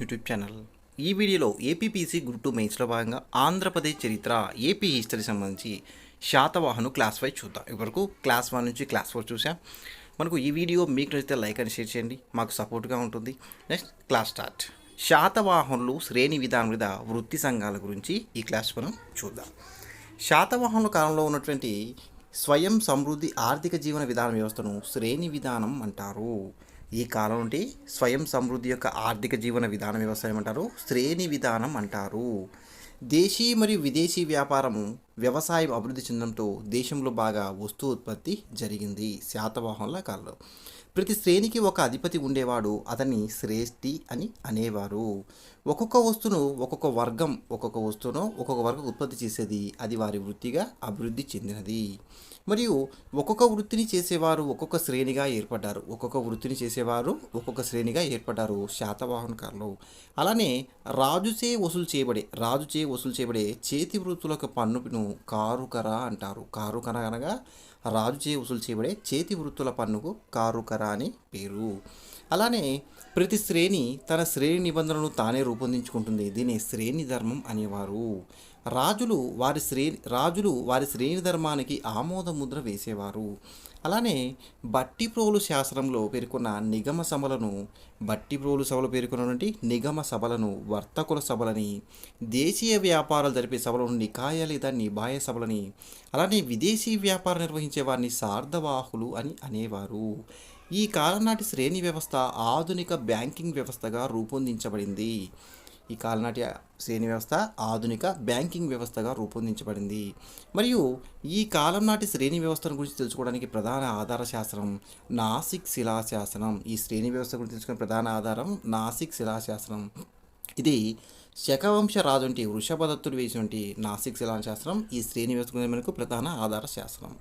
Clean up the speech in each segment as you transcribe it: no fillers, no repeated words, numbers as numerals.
YouTube channel. ఈ వీడియోలో APPC group 2 మెయిన్స్లో భాగంగా ఆంధ్రప్రదేశ్ చరిత్ర ఏపీ హిస్టరీ సంబంధించి శాతవాహను క్లాస్ 5 చూద్దాం. ఇప్పటివరకు క్లాస్ 1 నుంచి క్లాస్ 4 చూసాం. మనకు ఈ వీడియో మీకు నచ్చితే లైక్ అని షేర్ చేయండి, మాకు సపోర్ట్గా ఉంటుంది. Next class start. శాతవాహనులు శ్రేణి విధానం మీద వృత్తి సంఘాల గురించి ఈ క్లాస్ మనం చూద్దాం. శాతవాహనుల కాలంలో ఉన్నటువంటి స్వయం సమృద్ధి ఆర్థిక జీవన విధాన వ్యవస్థను శ్రేణి విధానం అంటారు. ఈ కాలం నుండి స్వయం సమృద్ధి యొక్క ఆర్థిక జీవన విధాన వ్యవస్థ ఏమంటారు? శ్రేణి విధానం అంటారు. దేశీ మరియు విదేశీ వ్యాపారము వ్యవసాయం అభివృద్ధి చెందడంతో దేశంలో బాగా వస్తు ఉత్పత్తి జరిగింది శాతవాహనుల కాలంలో. ప్రతి శ్రేణికి ఒక అధిపతి ఉండేవాడు, అతన్ని శ్రేష్ఠి అని అనేవారు. ఒక్కొక్క వస్తువును ఒక్కొక్క వర్గం ఉత్పత్తి చేసేది, అది వారి వృత్తిగా అభివృద్ధి చెందినది. మరియు ఒక్కొక్క వృత్తిని చేసేవారు ఒక్కొక్క శ్రేణిగా ఏర్పడ్డారు శాతవాహన కాలంలో. అలానే రాజుచే వసూలు చేయబడే చేతి వృత్తులకు పన్నును కారుకర అంటారు. కారుకర అనగా రాజుచే వసూలు చేయబడే చేతి వృత్తుల పన్నుకు కారుకర అని పేరు. అలానే ప్రతి శ్రేణి తన శ్రేణి నిబంధనలను తానే రూపొందించుకుంటుంది. దీన్ని శ్రేణి ధర్మం అనేవారు. రాజులు వారి శ్రేణి ధర్మానికి ఆమోద ముద్ర వేసేవారు. అలానే బట్టిప్రోలు శాసనంలో పేర్కొన్న నిగమ సభలను వర్తకుల సభలని, దేశీయ వ్యాపారాలు జరిపే సభలను నికాయ లేదా నిబాయ సభలని, అలానే విదేశీ వ్యాపారం నిర్వహించే వారిని సార్ధవాహులు అని అనేవారు. ఈ కాలం నాటి శ్రేణి వ్యవస్థ ఆధునిక బ్యాంకింగ్ వ్యవస్థగా రూపొందించబడింది. మరియు ఈ కాలం నాటి శ్రేణి వ్యవస్థను గురించి తెలుసుకోవడానికి ప్రధాన ఆధార శాస్త్రం నాసిక్ శిలాశాసనం. ఈ శ్రేణి వ్యవస్థ గురించి తెలుసుకునే ప్రధాన ఆధారం నాసిక్ శిలాశాసనం. ఇది శకవంశ రాజు అంటే వృషభదత్తుడు వేసినటువంటి నాసిక్ శిలాశాసనం ఈ శ్రేణి వ్యవస్థ గురించి మనకు ప్రధాన ఆధార శాసనం.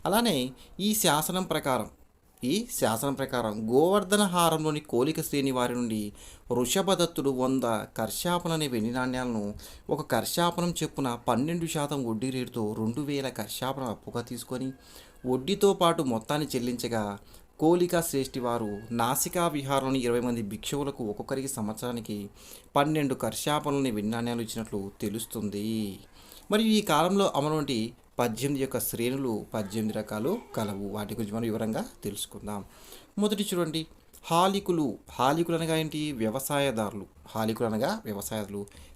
అలానే ఈ శాసనం ప్రకారం గోవర్ధన హారంలోని కోలిక శ్రేణి వారి నుండి వృషభదత్తుడు 100 కర్షాపననే వెండి నాణ్యాలను ఒక కర్షాపనం చెప్పున 12% వడ్డీ రేటుతో 2000 కర్షాపనం అప్పుగా తీసుకొని వడ్డీతో పాటు మొత్తాన్ని చెల్లించగా కోలిక శ్రేష్ఠి వారు నాసికా విహారంలోని 20 మంది భిక్షువులకు ఒక్కొక్కరికి సంవత్సరానికి 12 కర్షాపనలని వెండి నాణ్యాలు ఇచ్చినట్లు తెలుస్తుంది. మరియు ఈ కాలంలో అమలువంటి 18 యొక్క శ్రేణులు 18 రకాలు కలవు. వాటి గురించి మనం వివరంగా తెలుసుకుందాం. మొదటి చూడండి, హాలికులు అనగా ఏంటి? వ్యవసాయదారులు.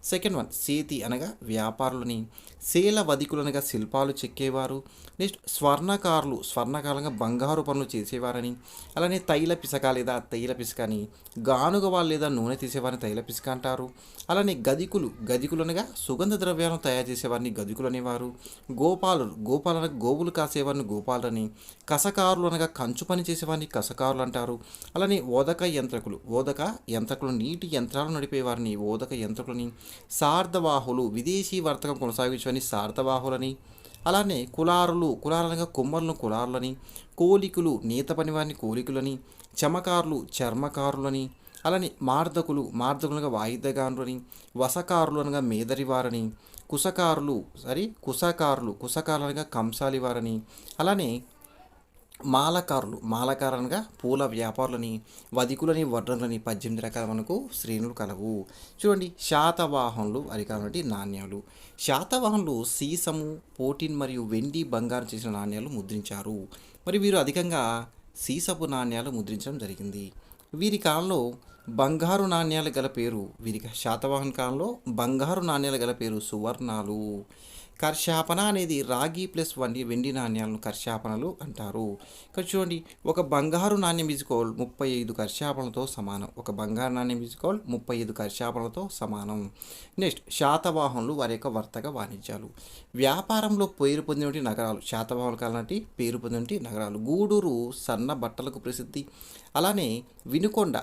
సెకండ్ వన్ సేతి అనగా వ్యాపారులని. శీలవధికులు అనగా శిల్పాలు చెక్కేవారు. నెక్స్ట్ స్వర్ణకారులు అనగా బంగారు పనులు చేసేవారని. అలానే తైల పిసక అని, గానుగ వాళ్ళు లేదా నూనె తీసేవారిని తైల పిసక అంటారు. అలానే గదికులు అనగా సుగంధ ద్రవ్యాలను తయారు చేసేవారిని గదికులు అనేవారు. గోపాలు అనగా గోవులు కాసేవారిని గోపాలని. కసకారులు అనగా కంచు పని చేసేవారిని కసకారులు అంటారు. అలానే ఓదక యంత్రకులు నీటి యంత్రాలు నడిపేవారిని ఓదక యంత్రకులని. సార్ధవాహులు విదేశీ వర్తకం కొనసాగించని సార్ధవాహులని. అలానే కులారులు అనగా కుమ్మరులను కులారులని. కోలికులు నేత పని వారిని కోలికులని. చర్మకారులని. అలానే మార్దకులుగా వాయిద్యగానులని. వసకారులు అనగా మేదరివారని. కుసకారులు అనగా కంసాలి వారని. అలానే మాలకారనగా పూల వ్యాపారులని. వధికులని వడ్రంగులని. 18 రకాల మనకు శ్రేణులు కలవు. చూడండి, శాతవాహనులు అధికారం నాణ్యాలు. శాతవాహనులు సీసము, పోటిన్ మరియు వెండి, బంగారం చేసిన నాణ్యాలు ముద్రించారు. మరి వీరు అధికంగా సీసపు నాణ్యాలు ముద్రించడం జరిగింది. వీరి కాలంలో శాతవాహన కాలంలో బంగారు నాణ్యాలు గల పేరు సువర్ణాలు. కర్షాపన అనేది రాగి ప్లస్ వెండి నాణ్యాలను కర్షాపనలు అంటారు. ఇక్కడ చూడండి, ఒక బంగారు నాణ్యం ఈజ్కోల్ 35 కర్షాపనలతో సమానం. నెక్స్ట్ శాతవాహనులు వారి యొక్క వర్తక వాణిజ్యాలు. వ్యాపారంలో పేరు పొందినటువంటి నగరాలు శాతవాహనుల కాలం నాటి పేరు పొందినటువంటి నగరాలు. గూడూరు సన్న బట్టలకు ప్రసిద్ధి. అలానే వినుకొండ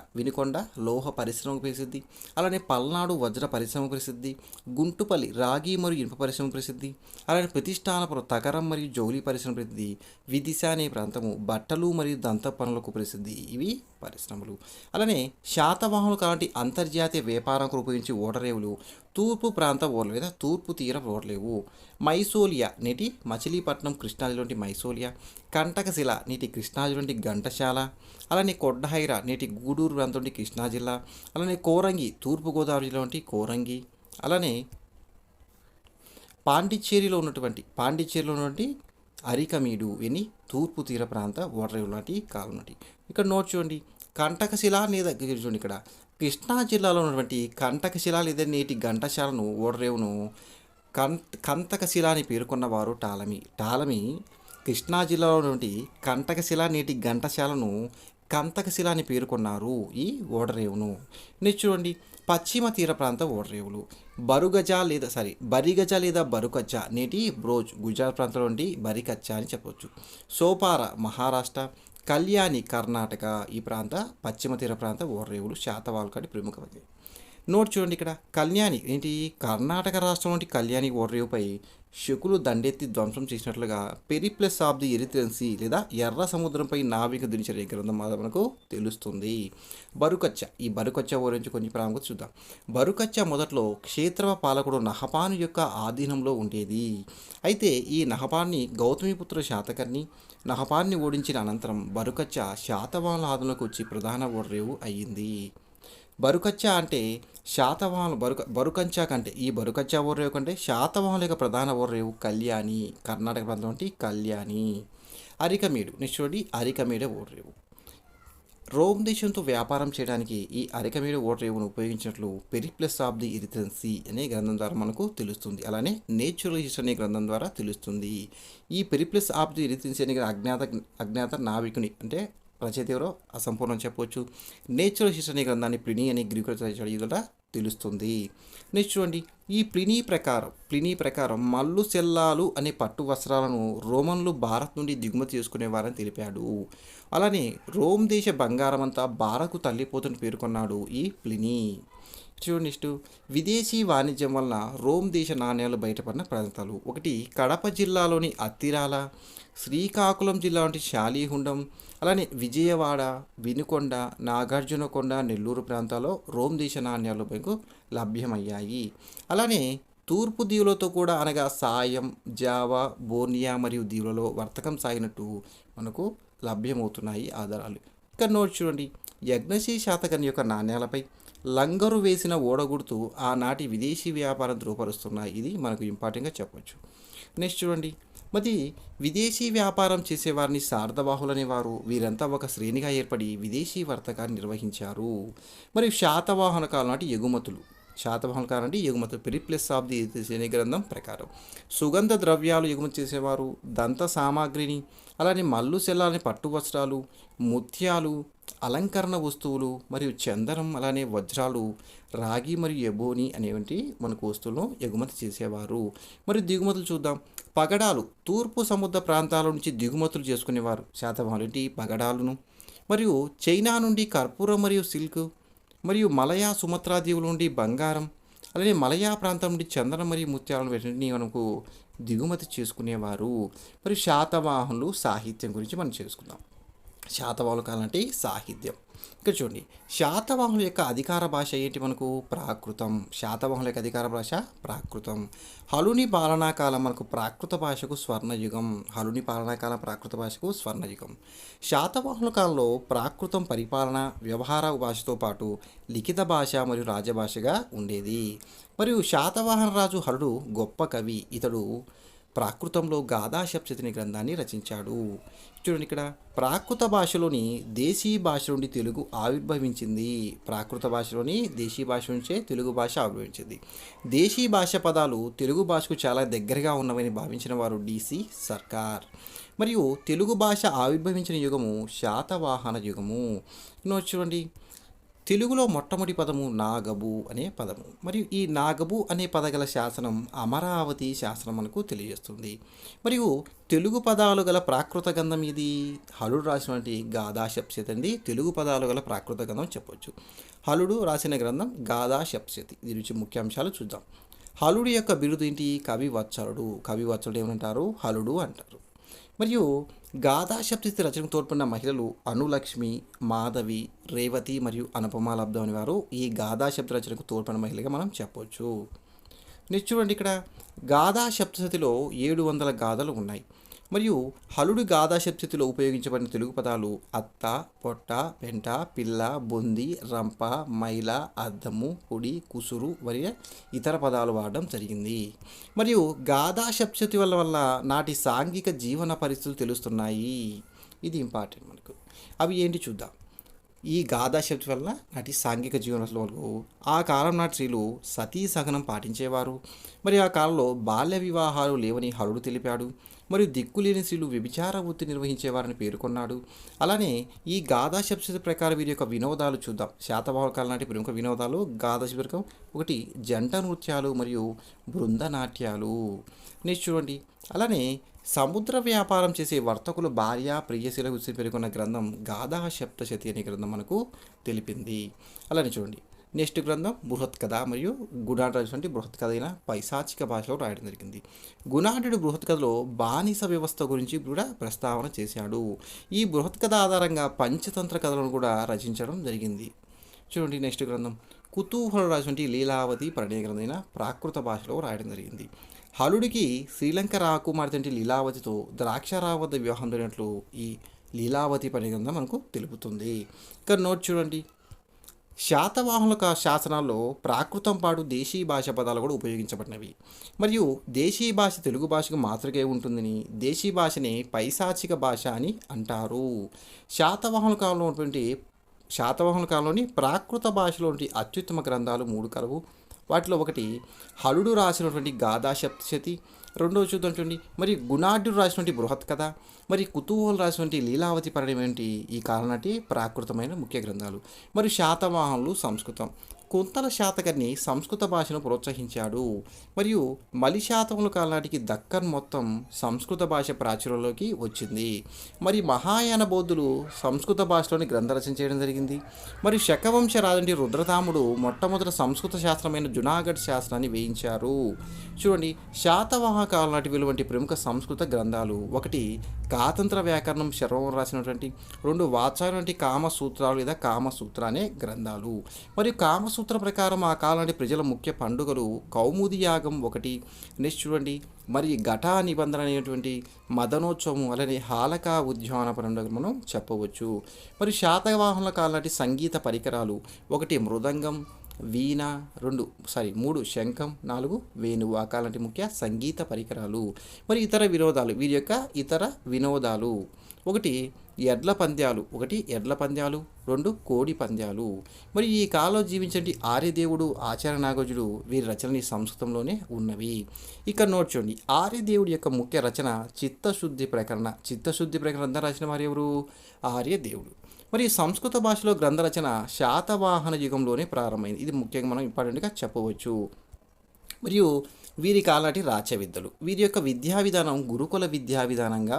లోహ పరిశ్రమకు ప్రసిద్ధి. అలానే పల్నాడు వజ్ర పరిశ్రమకు ప్రసిద్ధి. గుంటుపల్లి రాగి మరియు ఇనుప పరిశ్రమకు ప్రసిద్ధి. అలానే ప్రతిష్టానపురం తగరం మరియు జౌలి పరిశ్రమ ప్రసిద్ధి. విదిశ అనే ప్రాంతము బట్టలు మరియు దంత పనులకు ప్రసిద్ధి. ఇవి పరిశ్రమలు. అలానే శాతవాహనుల కాలంటి అంతర్జాతీయ వ్యాపారానికి ఉపయోగించి ఓడరేవులు తూర్పు ప్రాంత ఓడలు లేదా తూర్పు తీర ఓడలేవు. మైసోలియా నేటి మచిలీపట్నం కృష్ణాజిలోని మైసోలియా, కంటకశిల నేటి కృష్ణాజిలోని ఘంటశాల, అలానే కొడ్డహైరా నేటి గూడూరు ప్రాంతం నుండి కృష్ణా జిల్లా, అలానే కోరంగి తూర్పుగోదావరి జిల్లా నుండి కోరంగి, అలానే పాండిచ్చేరిలో ఉన్నటువంటి అరికమీడు ఎన్ని తూర్పు తీర ప్రాంత ఓడరేవు లాంటి కాలం నాటి. ఇక్కడ నోట్ చూడండి, కంటకశిల లేదా చూడండి ఇక్కడ కృష్ణా జిల్లాలో ఉన్నటువంటి కంటకశిల లేదా నేటి ఘంటశాలను ఓడరేవును కంతకశిల అని పేర్కొన్నవారు టాలమీ కృష్ణా జిల్లాలో ఉన్నటువంటి కంటకశిల నేటి ఘంటశాలను కంతకశిల అని పేర్కొన్నారు ఈ ఓడరేవును. నెక్స్ట్ చూడండి, పశ్చిమ తీర ప్రాంత ఓడరేవులు బరిగజ లేదా బరుకచ్చ నేటి బ్రోజ్ గుజరాత్ ప్రాంతంలో నుండి బరికచ్చ అని చెప్పవచ్చు. సోపార మహారాష్ట్ర, కళ్యాణి కర్ణాటక ఈ ప్రాంత పశ్చిమ తీర ప్రాంత ఓడరేవులు శాతవాహనకాడి ప్రముఖమైనవి. నోట్ చూడండి, ఇక్కడ కళ్యాణి ఏంటి కర్ణాటక రాష్ట్రం నుండి కళ్యాణి ఓడరేవుపై శకులు దండెత్తి ధ్వంసం చేసినట్లుగా పెరిప్లస్ ఆఫ్ ది ఎరిత్రెన్సీ లేదా ఎర్ర సముద్రంపై నావిక దినచర్య గ్రంథం మనకు తెలుస్తుంది. ఈ బరుకచ్చ గురించి కొంచెం ప్రాముఖ్యత చూద్దాం. బరుకచ్చ మొదట్లో క్షేత్రవ పాలకుడు నహపాను యొక్క ఆధీనంలో ఉండేది. అయితే ఈ నహపాన్ని గౌతమిపుత్ర శాతకర్ణి నహపాన్ని ఓడించిన అనంతరం బరుకచ్చ శాతవాహనుల ఆధీనంలోకి వచ్చి ప్రధాన ఓడరేవు అయ్యింది. బరుకచ్చ అంటే శాతవాహనులు బరుకంచ కంటే ఈ బరుకచ్చ ఓడరేవు కంటే శాతవాహనుల యొక్క ప్రధాన ఓడరేవు కళ్యాణి కర్ణాటక ప్రాంతం వంటి కళ్యాణి. అరికమేడు నిశ్చోడి అరికమేడ ఓడరేవు రోమ్ దేశంతో వ్యాపారం చేయడానికి ఈ అరికమేడ ఓడరేవును ఉపయోగించినట్లు పెరిప్లస్ ఆఫ్ ది ఎరిత్రెన్సీ అనే గ్రంథం ద్వారా మనకు తెలుస్తుంది. అలానే నేచురల్ హిస్టరీ అనే గ్రంథం ద్వారా తెలుస్తుంది. ఈ పెరిప్లస్ ఆఫ్ ది ఎరిత్రెన్సీ అనే అజ్ఞాత నావికుని అంటే రచయిత ఎవరో అసంపూర్ణం చెప్పవచ్చు. నేచురల్ హిస్టరీ అనే గ్రంథాన్ని ప్లినీ అనే గ్రీకు రచయిత తెలుస్తుంది. నెక్స్ట్ చూడండి, ఈ ప్లినీ ప్రకారం మల్లు సెల్లాలు అనే పట్టు వస్త్రాలను రోమన్లు భారత్ నుండి దిగుమతి చేసుకునేవారని తెలిపాడు. అలానే రోమ్ దేశ బంగారం అంతా భారత్కు తల్లిపోతుని పేర్కొన్నాడు ఈ ప్లినీ. చూడండి, నెక్స్ట్ విదేశీ వాణిజ్యం వలన రోమ్ దేశ నాణ్యాలు బయటపడిన ప్రాంతాలు. ఒకటి కడప జిల్లాలోని అత్తిరాల, శ్రీకాకుళం జిల్లా వంటి శాలిహుండం, అలానే విజయవాడ, వినుకొండ, నాగార్జునకొండ, నెల్లూరు ప్రాంతాల్లో రోమ్ దేశ నాణ్యాలు మనకు లభ్యమయ్యాయి. అలానే తూర్పు దీవులతో కూడా అనగా సాయం, జావా, బోర్నియా మరియు దీవులలో వర్తకం సాగినట్టు మనకు లభ్యమవుతున్నాయి ఆధారాలు. ఇక్కడ నోట్ చూడండి, యజ్ఞశ్రీ శాతకర్ణి యొక్క నాణ్యాలపై లంగరు వేసిన ఓడగుర్తు ఆనాటి విదేశీ వ్యాపారం ధృవపరుస్తున్నాయి. ఇది మనకు ఇంపార్టెంట్గా చెప్పవచ్చు. నెక్స్ట్ చూడండి, మరి విదేశీ వ్యాపారం చేసేవారిని సారథవాహులు అనేవారు. వీరంతా ఒక శ్రేణిగా ఏర్పడి విదేశీ వర్తకాన్ని నిర్వహించారు. మరియు శాతవాహన కాలం నాటి ఎగుమతులు పెరిప్లస్ ఆఫ్ ది అనే గ్రంథం ప్రకారం సుగంధ ద్రవ్యాలు ఎగుమతి చేసేవారు. దంత సామాగ్రిని, అలానే మల్లు సెల్లాలని పట్టు వస్త్రాలు, ముత్యాలు, అలంకరణ వస్తువులు మరియు చందనం, అలానే వజ్రాలు, రాగి మరియు ఎబోని అనేవంటి మనకు వస్తువులను ఎగుమతి చేసేవారు. మరియు దిగుమతులు చూద్దాం. పగడాలు తూర్పు సముద్ర ప్రాంతాల నుంచి దిగుమతులు చేసుకునేవారు శాతవాహనులు పగడాలను. మరియు చైనా నుండి కర్పూరం మరియు సిల్క్, మరియు మలయా సుమత్రా దీవుల నుండి బంగారం, అలానే మలయా ప్రాంతం నుండి చందనం మరియు ముత్యాలను వీటిని మనకు దిగుమతి చేసుకునేవారు. మరియు శాతవాహనులు సాహిత్యం గురించి మనం చేసుకుందాం. శాతవాహనుల కాలం అంటే సాహిత్యం. ఇక్కడ చూడండి, శాతవాహనుల యొక్క అధికార భాష ఏంటి మనకు ప్రాకృతం. శాతవాహనుల యొక్క అధికార భాష ప్రాకృతం. హలుని పాలనాకాలం మనకు ప్రాకృత భాషకు స్వర్ణయుగం. ప్రాకృత భాషకు స్వర్ణయుగం. శాతవాహనుల కాలంలో ప్రాకృతం పరిపాలన వ్యవహార భాషతో పాటు లిఖిత భాష మరియు రాజభాషగా ఉండేది. మరియు శాతవాహన రాజు హలుడు గొప్ప కవి. ఇతడు ప్రాకృతంలో గాథాసప్తశతి గ్రంథాన్ని రచించాడు. చూడండి, ఇక్కడ ప్రాకృత భాషలోని దేశీ భాష నుండి తెలుగు ఆవిర్భవించింది. ప్రాకృత భాషలోని దేశీ భాష నుంచే తెలుగు భాష ఆవిర్భవించింది. దేశీ భాష పదాలు తెలుగు భాషకు చాలా దగ్గరగా ఉన్నవని భావించిన వారు డిసి సర్కార్. మరియు తెలుగు భాష ఆవిర్భవించిన యుగము శాతవాహన యుగము. చూడండి, తెలుగులో మొట్టమొదటి పదము నాగబు అనే పదము. మరియు ఈ నాగబు అనే పదగల శాసనం అమరావతి శాసనం మనకు తెలియజేస్తుంది. మరియు తెలుగు పదాలు గల ప్రాకృత గ్రంథం ఇది హలుడు రాసినటువంటి గాథాసప్తశతి అండి. తెలుగు పదాలు గల ప్రాకృత గ్రంథం చెప్పవచ్చు. హలుడు రాసిన గ్రంథం గాథాసప్తశతి. దీని నుంచి ముఖ్యాంశాలు చూద్దాం. హలుడు యొక్క బిరుదు ఏంటి? కవివత్సలుడు ఏమంటారు? హలుడు అంటారు. మరియు గాథాసప్తశతి రచనకు తోడ్పడిన మహిళలు అనులక్ష్మి, మాధవి, రేవతి మరియు అనుపమ లబ్ధం అనేవారు ఈ గాథాసప్తశతి రచనకు తోడ్పడిన మహిళగా మనం చెప్పవచ్చు. నెక్స్ట్ చూడండి ఇక్కడ గాథా సప్తశతిలో 700 గాథలు ఉన్నాయి. మరియు హలుడు గాథా సప్తశతిలో ఉపయోగించబడిన తెలుగు పదాలు అత్త, పొట్ట, పెంట, పిల్ల, బొంది, రంప, మైల, అద్దము, పొడి, కుసురు మరియు ఇతర పదాలు వాడడం జరిగింది. మరియు గాథా సప్తశతి వల్ల నాటి సాంఘిక జీవన పరిస్థితులు తెలుస్తున్నాయి. ఇది ఇంపార్టెంట్ మనకు. అవి ఏంటి చూద్దాం. ఈ గాథా శక్తి వల్ల నాటి సాంఘిక జీవనంలో ఆ కాలం నాటి స్త్రీలు సతీ సహనం పాటించేవారు. మరి ఆ కాలంలో బాల్య వివాహాలు లేవని హరుడు తెలిపాడు. మరియు దిక్కులేని స్త్రీలు వ్యభిచార వృత్తి నిర్వహించేవారని పేర్కొన్నాడు. అలానే ఈ గాథా శబ్ద ప్రకారం వీరి యొక్క వినోదాలు చూద్దాం. శాతవాహన కాలం నాటి ప్రముఖ వినోదాలు గాథా శబ్దం ఒకటి జంట నృత్యాలు మరియు బృంద నాట్యాలు. నెక్స్ట్ చూడండి. అలానే సముద్ర వ్యాపారం చేసే వర్తకులు భార్య ప్రియశీల గురించి పేర్కొన్న గ్రంథం గాథా సప్తశతి అనే గ్రంథం మనకు తెలిపింది. అలానే చూడండి. నెక్స్ట్ గ్రంథం బృహత్ కథ మరియు గుణాఢ్యుడు రాసినటువంటి బృహత్ కథ అయిన పైశాచిక భాషలో రాయడం జరిగింది. గుణాఢ్యుడు బృహత్ కథలో బానిస వ్యవస్థ గురించి కూడా ప్రస్తావన చేశాడు. ఈ బృహత్ కథ ఆధారంగా పంచతంత్ర కథలను కూడా రచించడం జరిగింది. చూడండి. నెక్స్ట్ గ్రంథం కుతూహలం రాసినటువంటి లీలావతి ప్రణయ గ్రంథమైన ప్రాకృత భాషలో రాయడం జరిగింది. హలుడికి శ్రీలంక రాకుమార్తె లీలావతితో ద్రాక్షారావు వద్ద వివాహం జరిగినట్లు ఈ లీలావతి ప్రణయ గ్రంథం మనకు తెలుపుతుంది. ఇక్కడ నోట్ చూడండి. శాతవాహనుల శాసనాల్లో ప్రాకృతం పాటు దేశీయ భాష పదాలు కూడా ఉపయోగించబడినవి. మరియు దేశీయ భాష తెలుగు భాషకు మాతృకే ఉంటుందని, దేశీయ భాషని పైశాచిక భాష అని అంటారు. శాతవాహనుల కాలంలోని ప్రాకృత భాషలోని అత్యుత్తమ గ్రంథాలు 3 కలవు. వాటిలో ఒకటి హలుడు రాసినటువంటి గాథా సప్తశతి, రెండవ చూద్దాం చూడండి. మరి గుణాఢ్యుడు రాసినటువంటి బృహత్ కథ, మరి కుతూహల్ రాసినటువంటి లీలావతి పరణయం ఏంటి ఈ కాలం నాటి ప్రాకృతమైన ముఖ్య గ్రంథాలు. మరి శాతవాహనులు సంస్కృతం. కుంతల శాతకర్ణి సంస్కృత భాషను ప్రోత్సహించాడు. మరియు మలి శాతముల కాలనాటికి దక్కన్ మొత్తం సంస్కృత భాష ప్రాచుర్యంలోకి వచ్చింది. మరి మహాయాన బౌద్ధులు సంస్కృత భాషలోని గ్రంథ రచన చేయడం జరిగింది. మరియు శకవంశ రాజంటి రుద్రతాముడు మొట్టమొదటి సంస్కృత శాస్త్రమైన జునాగఢ్ శాస్త్రాన్ని వేయించారు. చూడండి. శాతవాహన కాలం నాటి వంటి ప్రముఖ సంస్కృత గ్రంథాలు ఒకటి కాతంత్ర వ్యాకరణం శర్వం రాసినటువంటి, 2 వాచాయన వంటి కామసూత్రాలు లేదా కామసూత్ర అనే గ్రంథాలు. మరియు కామసూత్ర ప్రకారం ఆ కాలానికి ప్రజల ముఖ్య పండుగలు కౌముది యాగం ఒకటి. నెక్స్ట్ చూడండి. మరి ఘటా నిబంధన అనేటువంటి మదనోత్సవం అలానే హాలకా ఉద్యాన పండుగ మనం చెప్పవచ్చు. మరి శాతవాహనుల కాలం సంగీత పరికరాలు ఒకటి మృదంగం, వీణ, 3 శంఖం, 4 వేణువు ఆ కాలంటి ముఖ్య సంగీత పరికరాలు. మరి ఇతర వినోదాలు వీరి యొక్క ఇతర వినోదాలు ఒకటి ఎడ్ల పంద్యాలు, 2 కోడి పంద్యాలు. మరి ఈ కాలంలో జీవించండి ఆర్యదేవుడు, ఆచార్య నాగార్జునుడు వీరి రచనలు ఈ సంస్కృతంలోనే ఉన్నవి. ఇక్కడ నోట్ చూడండి. ఆర్యదేవుడి యొక్క ముఖ్య రచన చిత్తశుద్ధి ప్రకరణ గ్రంథం రాసిన వారు ఎవరు? ఆర్యదేవుడు. మరి సంస్కృత భాషలో గ్రంథ రచన శాతవాహన యుగంలోనే ప్రారంభమైంది. ఇది ముఖ్యంగా మనం ఇంపార్టెంట్గా చెప్పవచ్చు. మరియు వీరి కాలాటి రాచ విద్యలు. వీరి యొక్క విద్యా విధానం గురుకుల విద్యా విధానంగా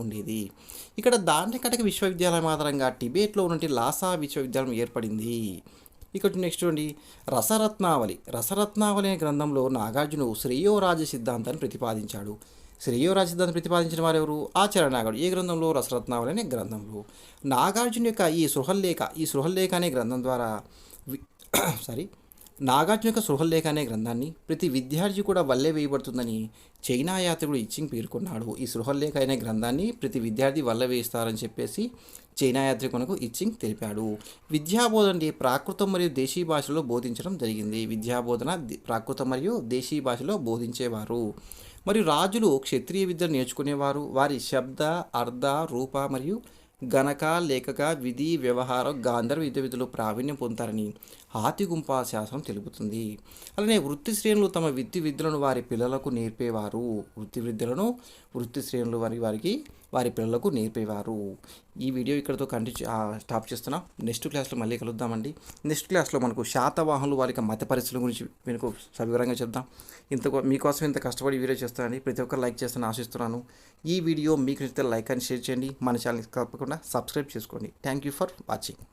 ఉండేది. ఇక్కడ దాండకటక విశ్వవిద్యాలయం ఆధారంగా టిబెట్లో ఉన్నటువంటి లాసా విశ్వవిద్యాలయం ఏర్పడింది. ఇక్కడ నెక్స్ట్ చూడండి. రసరత్నావళి అనే గ్రంథంలో నాగార్జును శ్రేయోరాజ సిద్ధాంతాన్ని ప్రతిపాదించాడు. శ్రేయోరాజ సిద్ధాంతం ప్రతిపాదించిన వారు ఎవరు? ఆచార్య నాగార్జున. ఏ గ్రంథంలో? రసరత్నావళి అనే గ్రంథంలో. నాగార్జున యొక్క ఈ సృహల్లేఖ అనే గ్రంథం ద్వారా నాగార్జున యొక్క సృహల్లేఖ అనే గ్రంథాన్ని ప్రతి విద్యార్థి కూడా వల్లే వేయబడుతుందని చైనా యాత్రికుడు ఇచ్చింగ్ పేర్కొన్నాడు. ఈ సృహల్లేఖ అనే గ్రంథాన్ని ప్రతి విద్యార్థి వల్ల వేస్తారని చెప్పేసి చైనా యాత్రికునకు ఇచ్చింగ్ తెలిపాడు. విద్యాబోధన ప్రాకృతం మరియు దేశీయ భాషలో బోధించడం జరిగింది. విద్యాబోధన ప్రాకృతం మరియు దేశీయ భాషలో బోధించేవారు. మరియు రాజులు క్షత్రియ విద్యను నేర్చుకునేవారు. వారి శబ్ద, అర్ధ, రూప మరియు గణక, లేఖక, విధి, వ్యవహారం, గాంధర్వ విద్యలో ప్రావీణ్యం పొందుతారని హాతిగుంప శాస్త్రం తెలుపుతుంది. అలానే వృత్తి శ్రేణులు తమ విద్యలను వారి పిల్లలకు నేర్పేవారు. వారి పిల్లలకు నేర్పేవారు. ఈ వీడియో ఇక్కడతో స్టాప్ చేస్తున్నాం. నెక్స్ట్ క్లాస్లో మళ్ళీ కలుద్దామండి. నెక్స్ట్ క్లాస్లో మనకు శాతవాహనులు వారి మత పరిస్థితుల గురించి మీకు సవివరంగా చెప్దాం. మీకోసం ఇంత కష్టపడి వీడియో చేస్తానండి. ప్రతి ఒక్కరు లైక్ చేస్తానని ఆశిస్తున్నాను. ఈ వీడియో మీకు నచ్చితే లైక్ అని షేర్ చేయండి. మన ఛానల్ని తప్పకుండా సబ్స్క్రైబ్ చేసుకోండి. Thank you for watching.